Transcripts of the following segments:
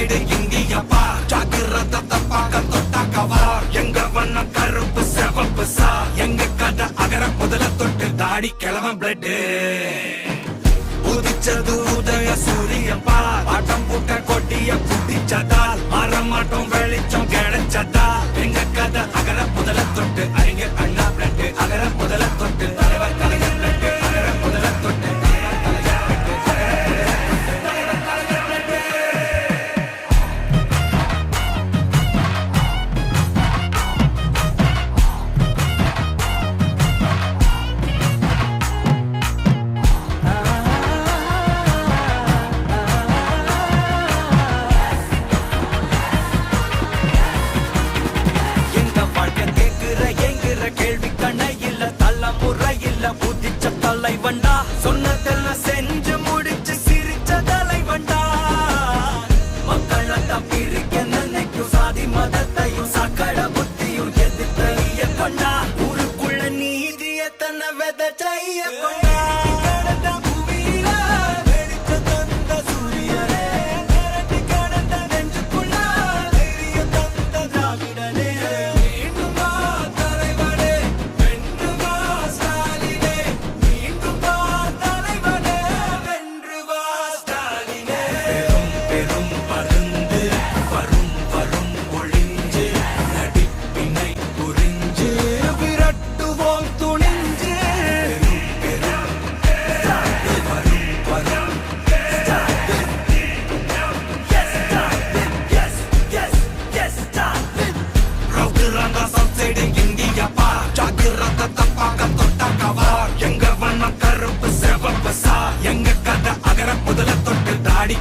Side இந்தியப்பா ஜாக்கிரதை பார்க்க தொட்டா கவார் எங்க வண்ணம் கருப்பு சிவப்பு சார் எங்க கதை அகர முதல தொட்டு தாடி கிழவன் பிளட் உதிச்சது உதய சூரியப்பா ஆட்டம் போட்ட கொட்டிய புடிச்சதால் மாறமாட்டோம் வெளிச்சம் கிடைச்சதா எங்க கதை அகர முதல தொட்டு அறிஞர் அண்ணா பிளட் அகர முதல தொட்டு தலைவர் கலைஞர் பிளட் அகர முதல தொட்டு தலைவண்டா சொன்னதெல்லாம் செஞ்சு முடிச்சு சிரிச்ச தலைவண்டா மக்கள் பிரிக்க நினைக்கும் சாதி மதத்தையும் சக்கட புத்தியும் எதிர்த்தைய கொண்டா ஊருக்குள்ள நீதிய தன்னை விதைச்சைய கொண்டா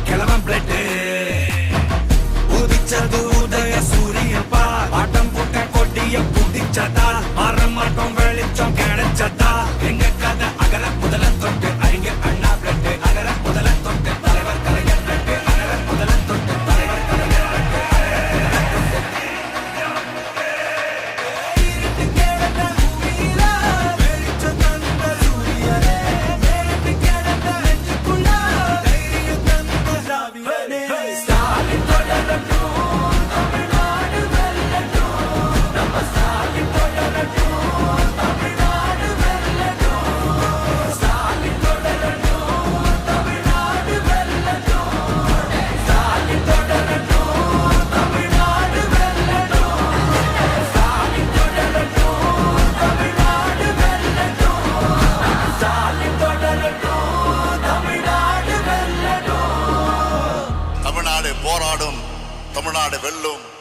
கிழவன் பிளட் உதிச்சது உதய சூரியப்பா ஆட்டம் போட்ட கொட்டிய புடிச்சதால் மாறமாட்டோம் வெளிச்சம் கிடைச்சதா எங்க கதை அகர முதல தொட்டு அறிஞர் அண்ணா பிளட் அகர முதல தொட்டு தலைவர் கலைஞர் பிளட் அகர முதல தொட்டு தலைவர் கலைஞர் போராடும் தமிழ்நாடு வெல்லும்.